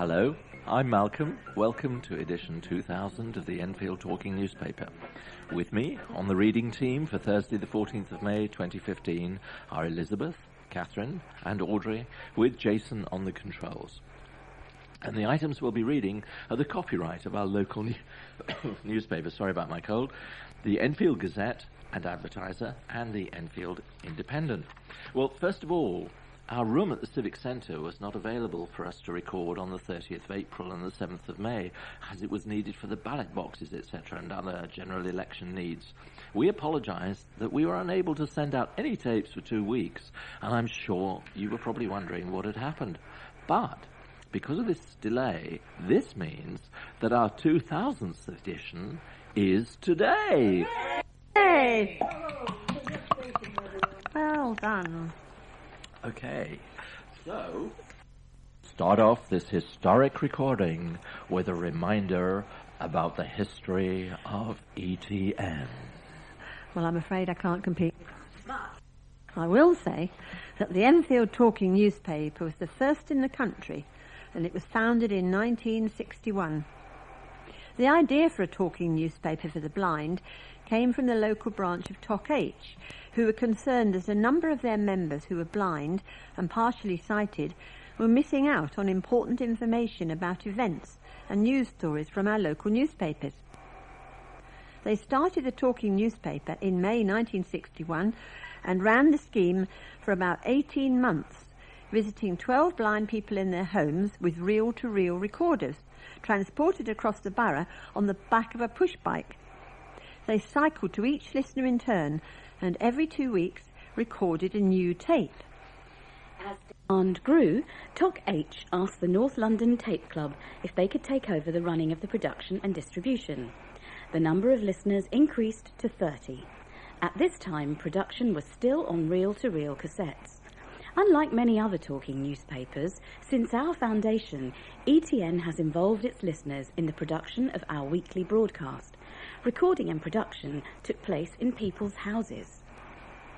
Hello, I'm Malcolm. Welcome to edition 2000 of the Enfield Talking Newspaper. With me on the reading team for Thursday the 14th of May 2015 are Elizabeth, Katherin and Audrey, with Jason on the controls. And the items we'll be reading are the copyright of our local newspaper, sorry about my cold, the Enfield Gazette and Advertiser and the Enfield Independent. Well, first of all, our room at the Civic Centre was not available for us to record on the 30th of April and the 7th of May, as it was needed for the ballot boxes, etc., and other general election needs. We apologise that we were unable to send out any tapes for 2 weeks, and I'm sure you were probably wondering what had happened. But because of this delay, this means that our 2000th edition is today. Hey! Well done. Okay, so start off this historic recording with a reminder about the history of ETN. Well, I'm afraid I can't compete. I will say that the Enfield Talking Newspaper was the first in the country, and it was founded in 1961. The idea for a talking newspaper for the blind came from the local branch of TOC H, who were concerned that a number of their members who were blind and partially sighted were missing out on important information about events and news stories from our local newspapers. They started the talking newspaper in May 1961 and ran the scheme for about 18 months, visiting 12 blind people in their homes with reel-to-reel recorders, transported across the borough on the back of a push bike. They cycled to each listener in turn and every 2 weeks recorded a new tape. As demand grew, TOC H asked the North London Tape Club if they could take over the running of the production and distribution. The number of listeners increased to 30. At this time, production was still on reel-to-reel cassettes. Unlike many other talking newspapers, since our foundation, ETN has involved its listeners in the production of our weekly broadcast. Recording and production took place in people's houses.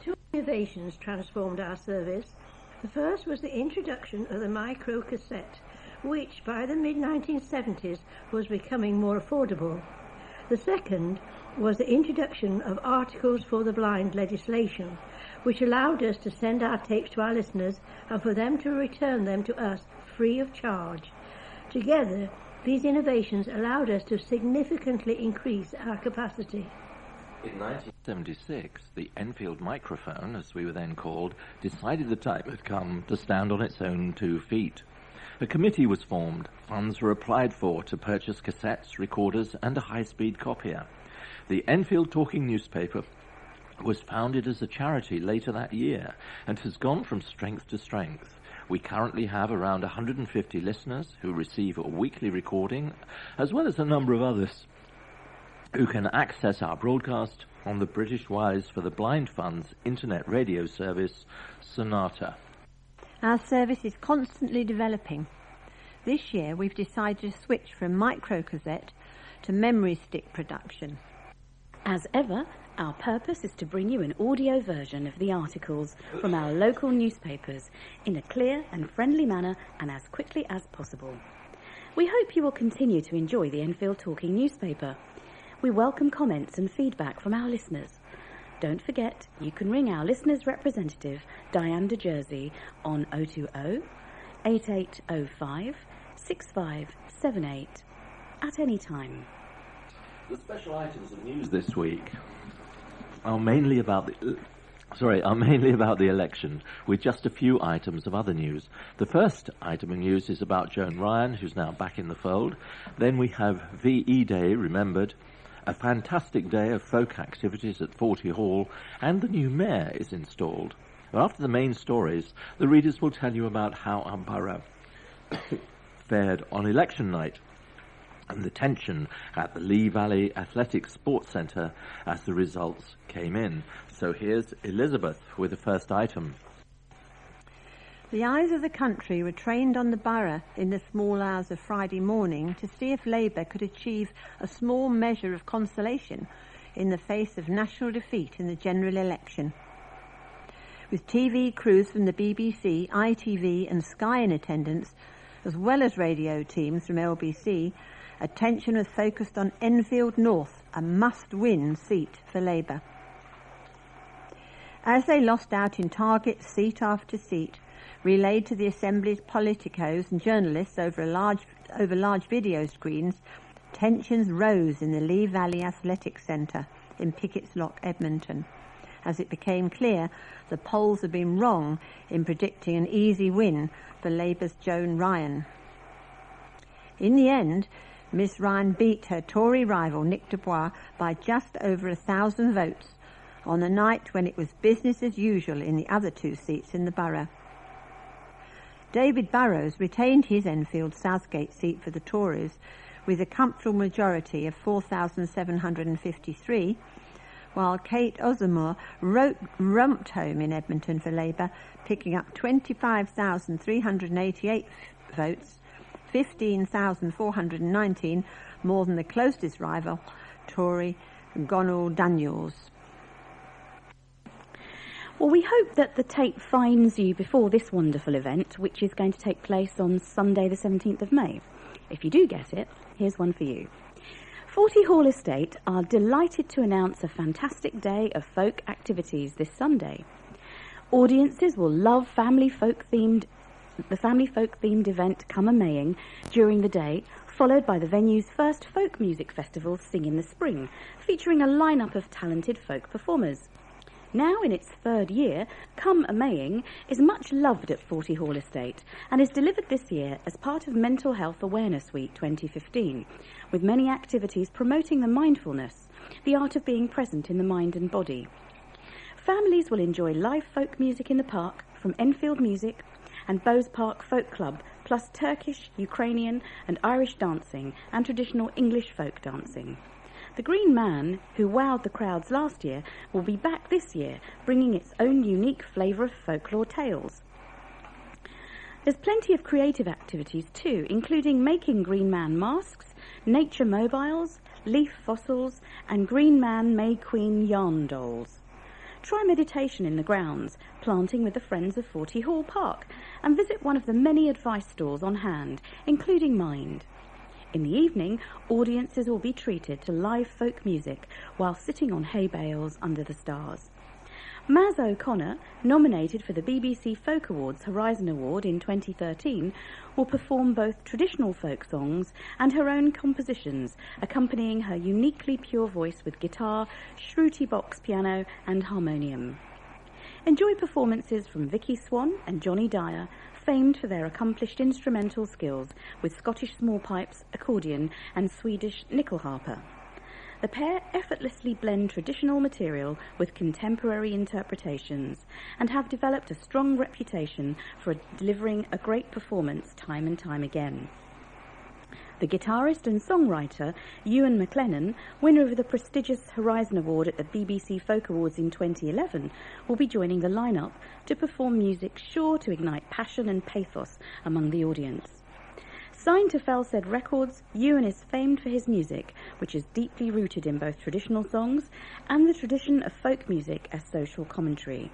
Two innovations transformed our service. The first was the introduction of the micro cassette, which by the mid-1970s was becoming more affordable. The second was the introduction of Articles for the Blind legislation, which allowed us to send our tapes to our listeners and for them to return them to us free of charge. Together, these innovations allowed us to significantly increase our capacity. In 1976, the Enfield microphone, as we were then called, decided the time had come to stand on its own 2 feet. A committee was formed, funds were applied for to purchase cassettes, recorders and a high-speed copier. The Enfield Talking Newspaper was founded as a charity later that year and has gone from strength to strength. We currently have around 150 listeners who receive a weekly recording, as well as a number of others who can access our broadcast on the British Wise for the Blind Fund's internet radio service, Sonata. Our service is constantly developing. This year we've decided to switch from microcassette to memory stick production. As ever, our purpose is to bring you an audio version of the articles from our local newspapers in a clear and friendly manner and as quickly as possible. We hope you will continue to enjoy the Enfield Talking Newspaper. We welcome comments and feedback from our listeners. Don't forget, you can ring our listeners' representative, Diane de Jersey, on 020-8805-6578 at any time. The special items of news this week are mainly about the election, with just a few items of other news. The first item of news is about Joan Ryan, who's now back in the fold. Then we have VE Day remembered, a fantastic day of folk activities at Forty Hall, and the new mayor is installed. After the main stories, the readers will tell you about how our borough fared on election night and the tension at the Lee Valley Athletic Sports Centre as the results came in. So here's Elizabeth with the first item. The eyes of the country were trained on the borough in the small hours of Friday morning to see if Labour could achieve a small measure of consolation in the face of national defeat in the general election. With TV crews from the BBC, ITV and Sky in attendance, as well as radio teams from LBC, attention was focused on Enfield North, a must-win seat for Labour. As they lost out in target seat after seat, relayed to the Assembly's politicos and journalists over large video screens, tensions rose in the Lee Valley Athletics Centre in Pickett's Lock, Edmonton, as it became clear the polls had been wrong in predicting an easy win for Labour's Joan Ryan. In the end, Miss Ryan beat her Tory rival Nick Dubois by just over 1,000 votes on a night when it was business as usual in the other two seats in the borough. David Burrowes retained his Enfield Southgate seat for the Tories with a comfortable majority of 4,753, while Kate Osamor rumped home in Edmonton for Labour, picking up 25,388 votes, 15,419 more than the closest rival, Tory Gonal Daniels. Well, we hope that the tape finds you before this wonderful event, which is going to take place on Sunday the 17th of May. If you do get it, here's one for you. 40 Hall Estate are delighted to announce a fantastic day of folk activities this Sunday. Audiences will love the family folk themed event Come A-Maying during the day, followed by the venue's first folk music festival, Sing in the Spring, featuring a lineup of talented folk performers. Now in its third year, Come A-Maying is much loved at 40 Hall Estate and is delivered this year as part of Mental Health Awareness Week 2015, with many activities promoting the mindfulness, the art of being present in the mind and body. Families will enjoy live folk music in the park from Enfield Music and Bowes Park Folk Club, plus Turkish, Ukrainian and Irish dancing and traditional English folk dancing. The Green Man, who wowed the crowds last year, will be back this year, bringing its own unique flavour of folklore tales. There's plenty of creative activities too, including making Green Man masks, nature mobiles, leaf fossils, and Green Man May Queen yarn dolls. Try meditation in the grounds, planting with the Friends of 40 Hall Park, and visit one of the many advice stalls on hand, including Mind. In the evening, audiences will be treated to live folk music while sitting on hay bales under the stars. Maz O'Connor, nominated for the BBC Folk Awards Horizon Award in 2013, will perform both traditional folk songs and her own compositions, accompanying her uniquely pure voice with guitar, shruti box piano and harmonium. Enjoy performances from Vicky Swan and Johnny Dyer, famed for their accomplished instrumental skills with Scottish small pipes, accordion and Swedish nyckelharpa. The pair effortlessly blend traditional material with contemporary interpretations and have developed a strong reputation for delivering a great performance time and time again. The guitarist and songwriter Ewan McLennan, winner of the prestigious Horizon Award at the BBC Folk Awards in 2011, will be joining the lineup to perform music sure to ignite passion and pathos among the audience. Signed to Felsted Records, Ewan is famed for his music, which is deeply rooted in both traditional songs and the tradition of folk music as social commentary.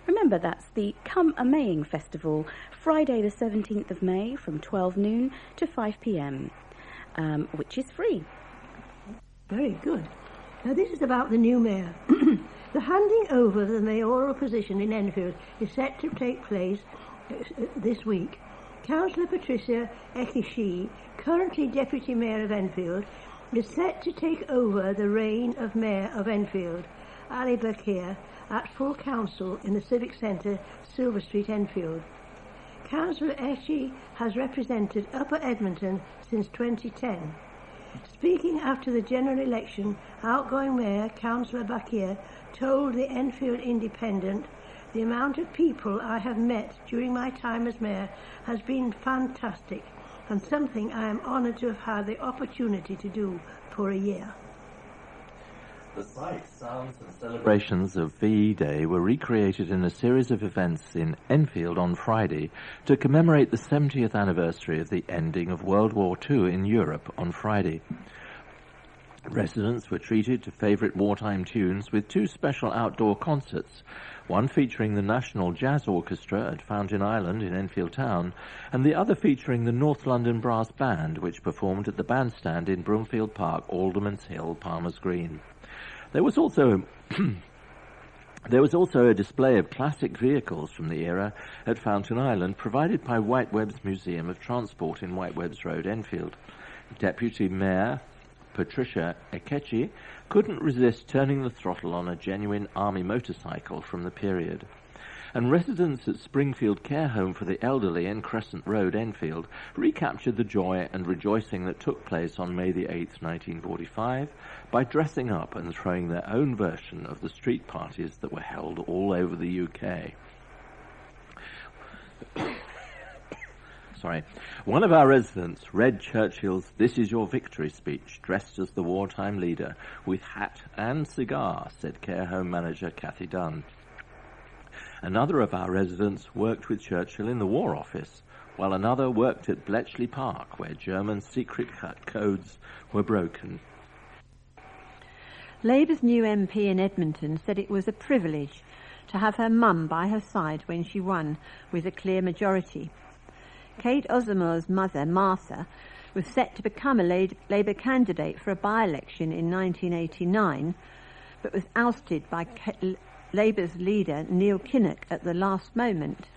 Remember, that's the Come A-Maying Festival, Friday the 17th of May from 12 noon to 5 p.m, which is free. Very good. Now this is about the new mayor. The handing over of the mayoral position in Enfield is set to take place this week. Councillor Patricia Ekishi, currently Deputy Mayor of Enfield, is set to take over the reign of Mayor of Enfield, Ali Bakir, at full council in the Civic Centre, Silver Street, Enfield. Councillor Eshi has represented Upper Edmonton since 2010. Speaking after the general election, outgoing Mayor Councillor Bakir told the Enfield Independent, "The amount of people I have met during my time as Mayor has been fantastic and something I am honoured to have had the opportunity to do for a year." The sights, sounds and celebrations of VE Day were recreated in a series of events in Enfield on Friday to commemorate the 70th anniversary of the ending of World War II in Europe on Friday. Residents were treated to favourite wartime tunes with 2 special outdoor concerts, one featuring the National Jazz Orchestra at Fountain Island in Enfield Town, and the other featuring the North London Brass Band, which performed at the bandstand in Broomfield Park, Alderman's Hill, Palmer's Green. There was also a display of classic vehicles from the era at Fountain Island, provided by Whitewebb's Museum of Transport in Whitewebb's Road, Enfield. Deputy Mayor Patricia Ekechi couldn't resist turning the throttle on a genuine army motorcycle from the period. And residents at Springfield Care Home for the Elderly in Crescent Road, Enfield, recaptured the joy and rejoicing that took place on May the 8th, 1945, by dressing up and throwing their own version of the street parties that were held all over the UK. One of our residents read Churchill's "This is your victory" speech, dressed as the wartime leader, with hat and cigar, said care home manager Katherin. Another of our residents worked with Churchill in the War Office, while another worked at Bletchley Park, where German secret codes were broken. Labour's new MP in Edmonton said it was a privilege to have her mum by her side when she won with a clear majority. Kate Osamore's mother, Martha, was set to become a Labour candidate for a by-election in 1989, but was ousted by Labour's leader, Neil Kinnock, at the last moment.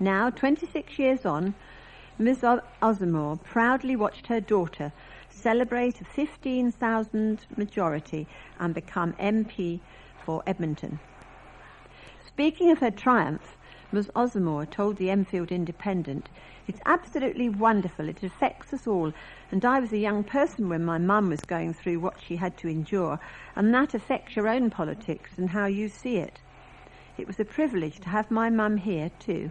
Now, 26 years on, Ms. Osamore proudly watched her daughter celebrate a 15,000 majority and become MP for Edmonton. Speaking of her triumph, Ms. Osamore told the Enfield Independent, "It's absolutely wonderful. It affects us all. And I was a young person when my mum was going through what she had to endure, and that affects your own politics and how you see it. It was a privilege to have my mum here too."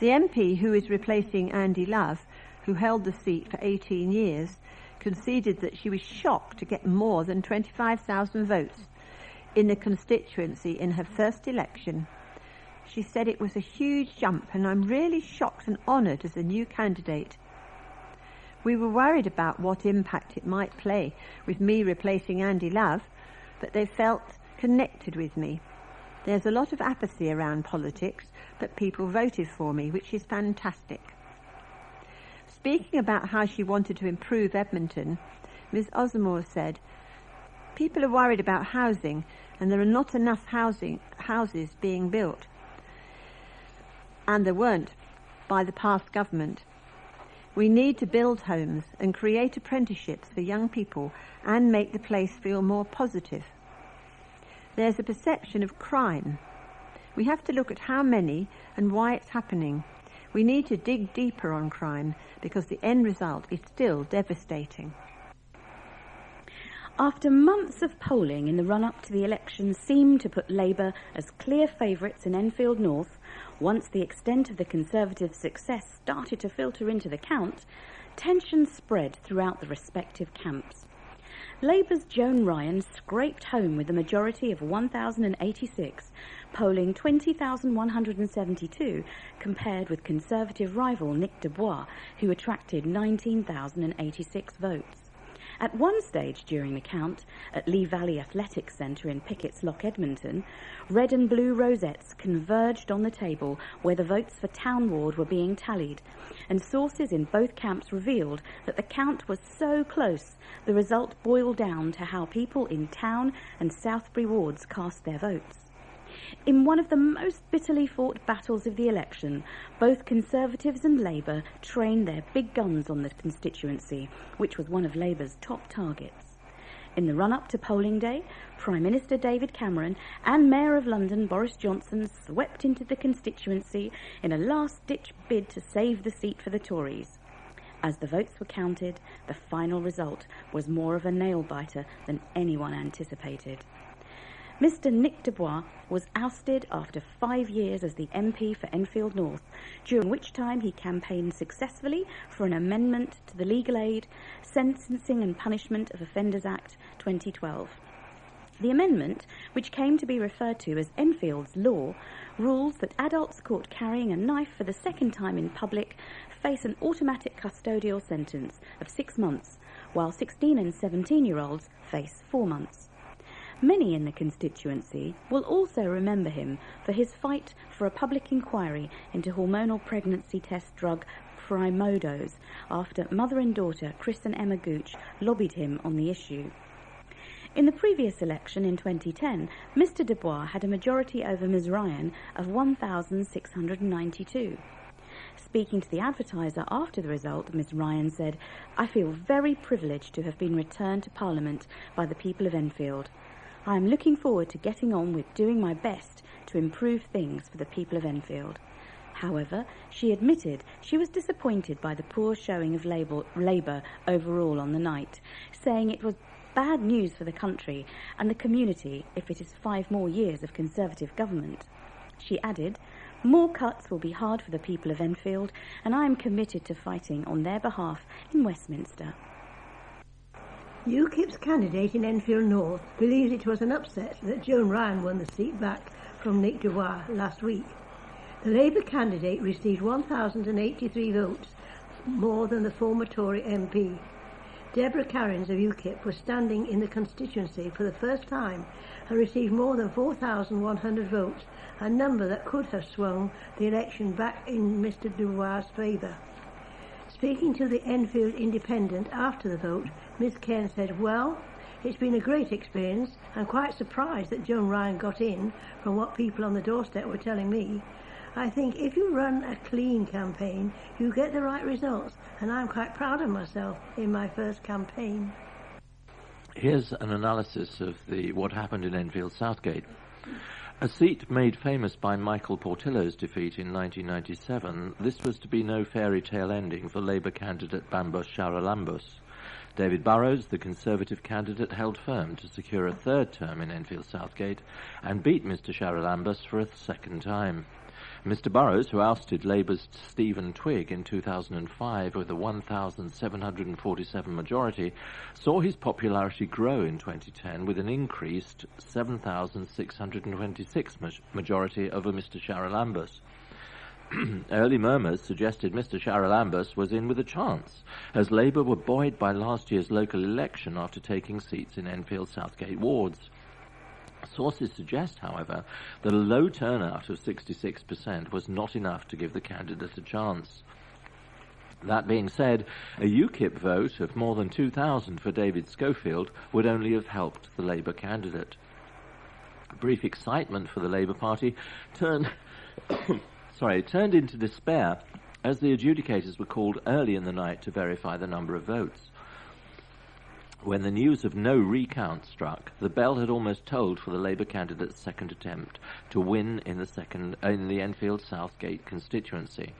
The MP, who is replacing Angie Love, who held the seat for 18 years, conceded that she was shocked to get more than 25,000 votes in the constituency in her first election. She said it was a huge jump, and I'm really shocked and honoured as a new candidate. We were worried about what impact it might play with me replacing Angie Love, but they felt connected with me. There's a lot of apathy around politics, but people voted for me, which is fantastic. Speaking about how she wanted to improve Edmonton, Ms. Osamore said, "People are worried about housing, and there are not enough houses being built. And there weren't by the past government. We need to build homes and create apprenticeships for young people and make the place feel more positive. There's a perception of crime. We have to look at how many and why it's happening. We need to dig deeper on crime because the end result is still devastating." After months of polling in the run-up to the election seemed to put Labour as clear favourites in Enfield North, once the extent of the Conservative success started to filter into the count, tension spread throughout the respective camps. Labour's Joan Ryan scraped home with a majority of 1,086, polling 20,172, compared with Conservative rival Nick Dubois, who attracted 19,086 votes. At one stage during the count, at Lee Valley Athletics Centre in Pickett's Lock, Edmonton, red and blue rosettes converged on the table where the votes for Town Ward were being tallied, and sources in both camps revealed that the count was so close, the result boiled down to how people in Town and Southbury wards cast their votes. In one of the most bitterly fought battles of the election, both Conservatives and Labour trained their big guns on the constituency, which was one of Labour's top targets. In the run-up to polling day, Prime Minister David Cameron and Mayor of London Boris Johnson swept into the constituency in a last-ditch bid to save the seat for the Tories. As the votes were counted, the final result was more of a nail-biter than anyone anticipated. Mr. Nick Dubois was ousted after 5 years as the MP for Enfield North, during which time he campaigned successfully for an amendment to the Legal Aid, Sentencing and Punishment of Offenders Act 2012. The amendment, which came to be referred to as Enfield's Law, rules that adults caught carrying a knife for the second time in public face an automatic custodial sentence of 6 months, while 16 and 17-year-olds face 4 months. Many in the constituency will also remember him for his fight for a public inquiry into hormonal pregnancy test drug Primodos after mother and daughter Chris and Emma Gooch lobbied him on the issue. In the previous election in 2010, Mr Dubois had a majority over Ms Ryan of 1,692. Speaking to the Advertiser after the result, Ms Ryan said, "I feel very privileged to have been returned to Parliament by the people of Enfield. I am looking forward to getting on with doing my best to improve things for the people of Enfield." However, she admitted she was disappointed by the poor showing of Labour overall on the night, saying it was bad news for the country and the community if it is 5 more years of Conservative government. She added, "More cuts will be hard for the people of Enfield, and I am committed to fighting on their behalf in Westminster." UKIP's candidate in Enfield North believes it was an upset that Joan Ryan won the seat back from Nick Dubois last week. The Labour candidate received 1,083 votes, more than the former Tory MP. Deborah Carrins of UKIP was standing in the constituency for the first time and received more than 4,100 votes, a number that could have swung the election back in Mr Dubois' favour. Speaking to the Enfield Independent after the vote, Ms Cairn said, "Well, it's been a great experience. I'm quite surprised that Joan Ryan got in from what people on the doorstep were telling me. I think if you run a clean campaign, you get the right results, and I'm quite proud of myself in my first campaign." Here's an analysis of what happened in Enfield Southgate. A seat made famous by Michael Portillo's defeat in 1997, this was to be no fairy tale ending for Labour candidate Bambos Charalambos. David Burrowes, the Conservative candidate, held firm to secure a 3rd term in Enfield Southgate and beat Mr Charalambos for a 2nd time. Mr Burrowes, who ousted Labour's Stephen Twigg in 2005 with a 1,747 majority, saw his popularity grow in 2010 with an increased 7,626 majority over Mr Charalambos. Early murmurs suggested Mr Charalambos was in with a chance, as Labour were buoyed by last year's local election after taking seats in Enfield Southgate wards. Sources suggest, however, that a low turnout of 66% was not enough to give the candidate a chance. That being said, a UKIP vote of more than 2,000 for David Schofield would only have helped the Labour candidate. Brief excitement for the Labour Party turned into despair as the adjudicators were called early in the night to verify the number of votes. When the news of no recount struck, the bell had almost tolled for the Labour candidate's 2nd attempt to win in the Enfield Southgate constituency.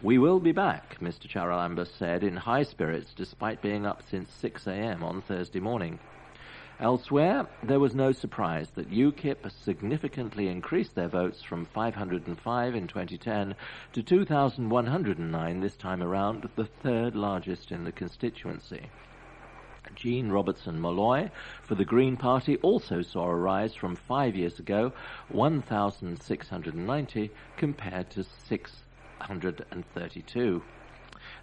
"We will be back," Mr Charalambos said, in high spirits despite being up since 6 a.m. on Thursday morning. Elsewhere, there was no surprise that UKIP significantly increased their votes from 505 in 2010 to 2,109 this time around, the 3rd largest in the constituency. Jean Robertson Molloy for the Green Party also saw a rise from 5 years ago, 1,690 compared to 632.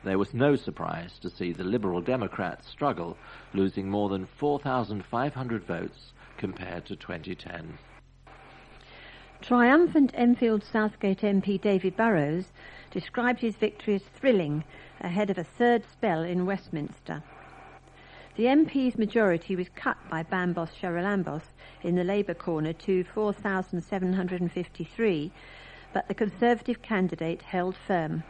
There was no surprise to see the Liberal Democrats struggle, losing more than 4,500 votes compared to 2010. Triumphant Enfield Southgate MP David Burrowes described his victory as thrilling ahead of a 3rd spell in Westminster. The MP's majority was cut by Bambos Charalambos in the Labour corner to 4,753, but the Conservative candidate held firm.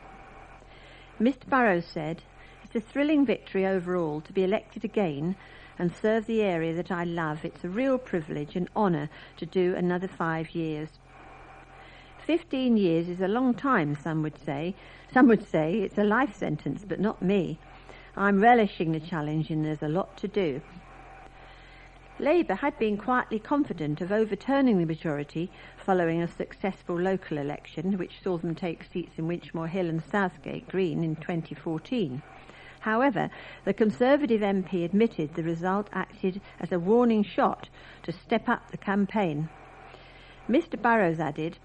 Mr Burrowes said, "It's a thrilling victory overall to be elected again and serve the area that I love. It's a real privilege and honour to do another 5 years." 15 years is a long time, some would say. Some would say it's a life sentence, but not me. I'm relishing the challenge and there's a lot to do. Labour had been quietly confident of overturning the majority following a successful local election, which saw them take seats in Winchmore Hill and Southgate Green in 2014. However, the Conservative MP admitted the result acted as a warning shot to step up the campaign. Mr Burrowes added,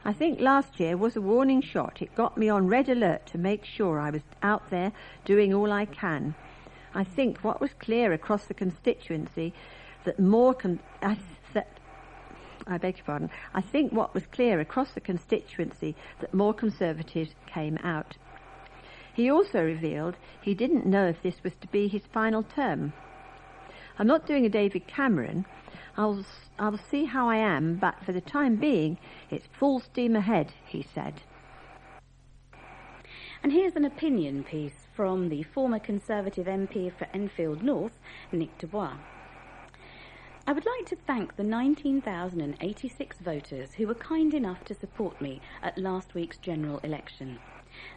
"I think last year was a warning shot. It got me on red alert to make sure I was out there doing all I can. I think what was clear across the constituency that more I think what was clear across the constituency that more Conservatives came out. He also revealed he didn't know if this was to be his final term. I'm not doing a David Cameron. I'll see how I am, but for the time being, it's full steam ahead, he said. And here's an opinion piece from the former Conservative MP for Enfield North, Nick Dubois. I would like to thank the 19,086 voters who were kind enough to support me at last week's general election.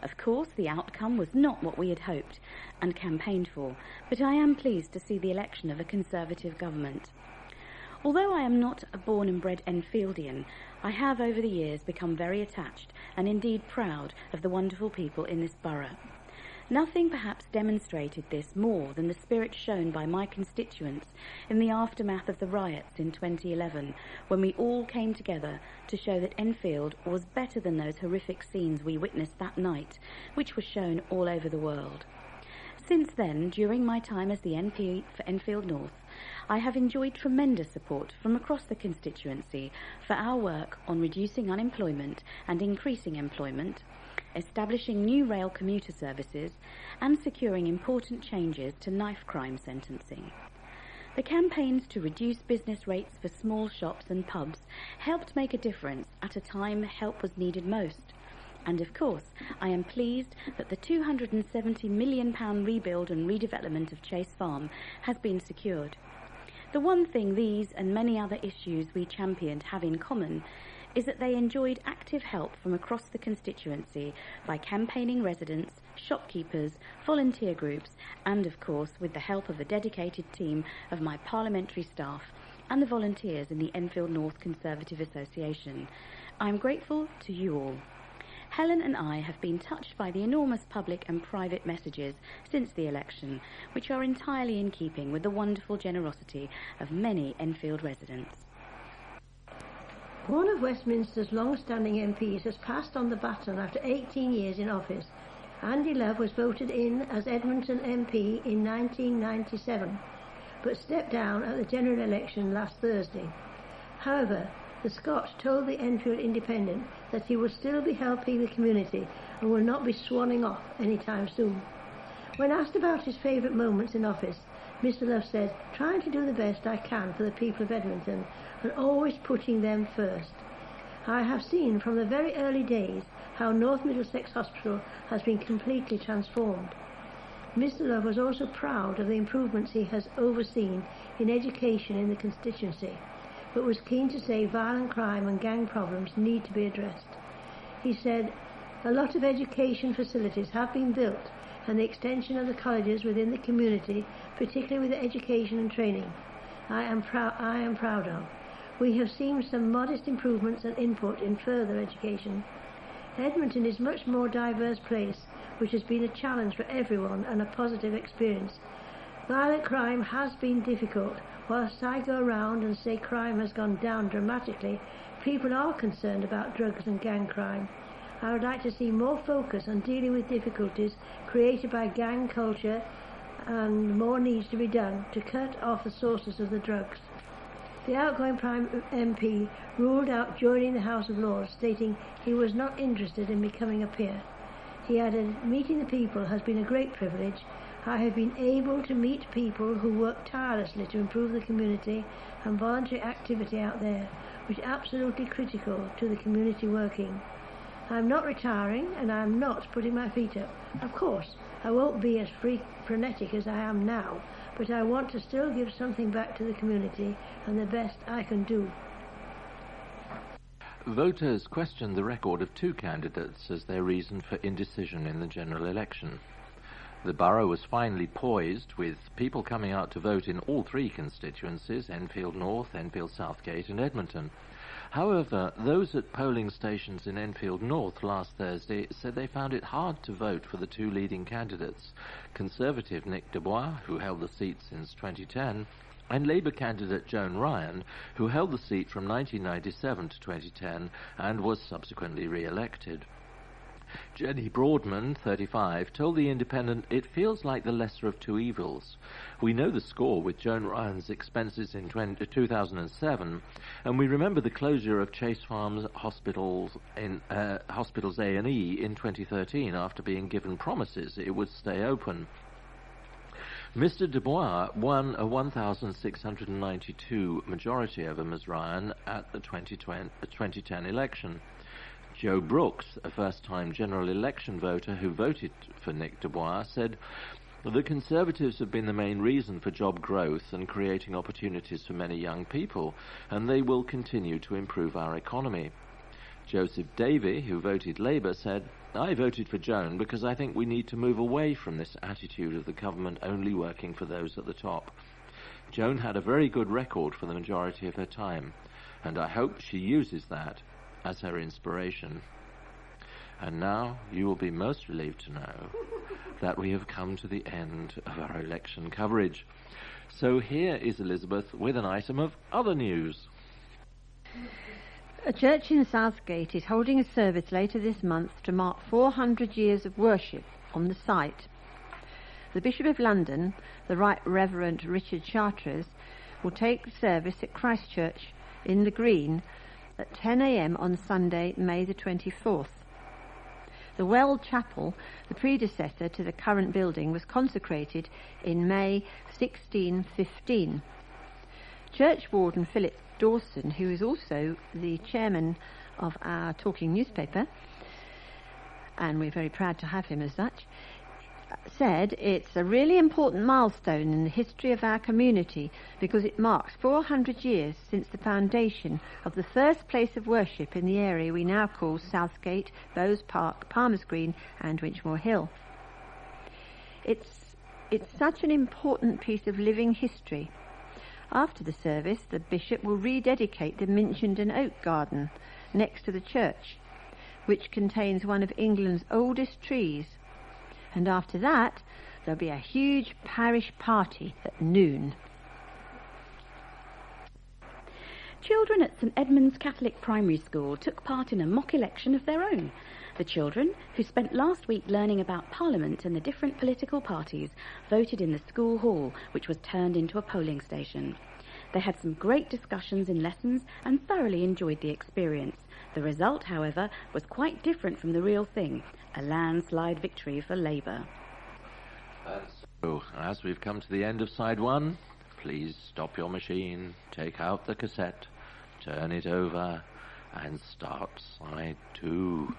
Of course, the outcome was not what we had hoped and campaigned for, but I am pleased to see the election of a Conservative government. Although I am not a born and bred Enfieldian, I have over the years become very attached and indeed proud of the wonderful people in this borough. Nothing perhaps demonstrated this more than the spirit shown by my constituents in the aftermath of the riots in 2011, when we all came together to show that Enfield was better than those horrific scenes we witnessed that night, which were shown all over the world. Since then, during my time as the MP for Enfield North, I have enjoyed tremendous support from across the constituency for our work on reducing unemployment and increasing employment, establishing new rail commuter services, and securing important changes to knife crime sentencing. The campaigns to reduce business rates for small shops and pubs helped make a difference at a time help was needed most. And of course, I am pleased that the £270 million rebuild and redevelopment of Chase Farm has been secured. The one thing these and many other issues we championed have in common is that they enjoyed active help from across the constituency by campaigning residents, shopkeepers, volunteer groups, and of course with the help of a dedicated team of my parliamentary staff and the volunteers in the Enfield North Conservative Association. I am grateful to you all. Helen and I have been touched by the enormous public and private messages since the election, which are entirely in keeping with the wonderful generosity of many Enfield residents. One of Westminster's long-standing MPs has passed on the baton after 18 years in office. Angie Love was voted in as Edmonton MP in 1997, but stepped down at the general election last Thursday. However, the Scot told the Enfield Independent that he will still be helping the community and will not be swanning off anytime soon. When asked about his favourite moments in office, Mr Love said, "Trying to do the best I can for the people of Edmonton and always putting them first. I have seen from the very early days how North Middlesex Hospital has been completely transformed." Mr Love was also proud of the improvements he has overseen in education in the constituency, but was keen to say violent crime and gang problems need to be addressed. He said, "A lot of education facilities have been built and the extension of the colleges within the community, particularly with education and training, I am proud of. We have seen some modest improvements and input in further education. Edmonton is a much more diverse place, which has been a challenge for everyone and a positive experience. Violent crime has been difficult. Whilst I go around and say crime has gone down dramatically, people are concerned about drugs and gang crime. I would like to see more focus on dealing with difficulties created by gang culture, and more needs to be done to cut off the sources of the drugs." The outgoing Prime MP ruled out joining the House of Lords, stating he was not interested in becoming a peer. He added, "Meeting the people has been a great privilege. I have been able to meet people who work tirelessly to improve the community and voluntary activity out there, which is absolutely critical to the community working. I am not retiring and I am not putting my feet up. Of course, I won't be as frenetic as I am now, but I want to still give something back to the community and the best I can do." Voters questioned the record of two candidates as their reason for indecision in the general election. The borough was finally poised, with people coming out to vote in all three constituencies, Enfield North, Enfield Southgate and Edmonton. However, those at polling stations in Enfield North last Thursday said they found it hard to vote for the two leading candidates, Conservative Nick Dubois, who held the seat since 2010, and Labour candidate Joan Ryan, who held the seat from 1997 to 2010 and was subsequently re-elected. Jenny Broadman, 35, told the Independent, "It feels like the lesser of two evils. We know the score with Joan Ryan's expenses in 2007, and we remember the closure of Chase Farms Hospitals A&E in 2013 after being given promises it would stay open. Mr. Dubois won a 1,692 majority over Ms. Ryan at the 2010 election. Joe Brooks, a first-time general election voter who voted for Nick Dubois, said, "The Conservatives have been the main reason for job growth and creating opportunities for many young people, and they will continue to improve our economy." Joseph Davey, who voted Labour, said, "I voted for Joan because I think we need to move away from this attitude of the government only working for those at the top. Joan had a very good record for the majority of her time, and I hope she uses that as her inspiration." And now you will be most relieved to know that we have come to the end of our election coverage. So here is Elizabeth with an item of other news. A church in Southgate is holding a service later this month to mark 400 years of worship on the site. The Bishop of London, the Right Reverend Richard Chartres, will take the service at Christ Church in the Green at 10 a.m. on Sunday, May the 24th. The Well Chapel, the predecessor to the current building, was consecrated in May 1615. Church Warden Phillip Dawson, who is also the chairman of our talking newspaper, and we're very proud to have him as such, said it's a really important milestone in the history of our community because it marks 400 years since the foundation of the first place of worship in the area we now call Southgate, Bowes Park, Palmer's Green and Winchmore Hill. It's such an important piece of living history. After the service, the bishop will rededicate the Minchendon Oak Garden next to the church, which contains one of England's oldest trees. And after that, there'll be a huge parish party at noon. Children at St Edmund's Catholic Primary School took part in a mock election of their own. The children, who spent last week learning about Parliament and the different political parties, voted in the school hall, which was turned into a polling station. They had some great discussions in lessons and thoroughly enjoyed the experience. The result, however, was quite different from the real thing, a landslide victory for Labour. So, as we've come to the end of side one, please stop your machine, take out the cassette, turn it over, and start side two.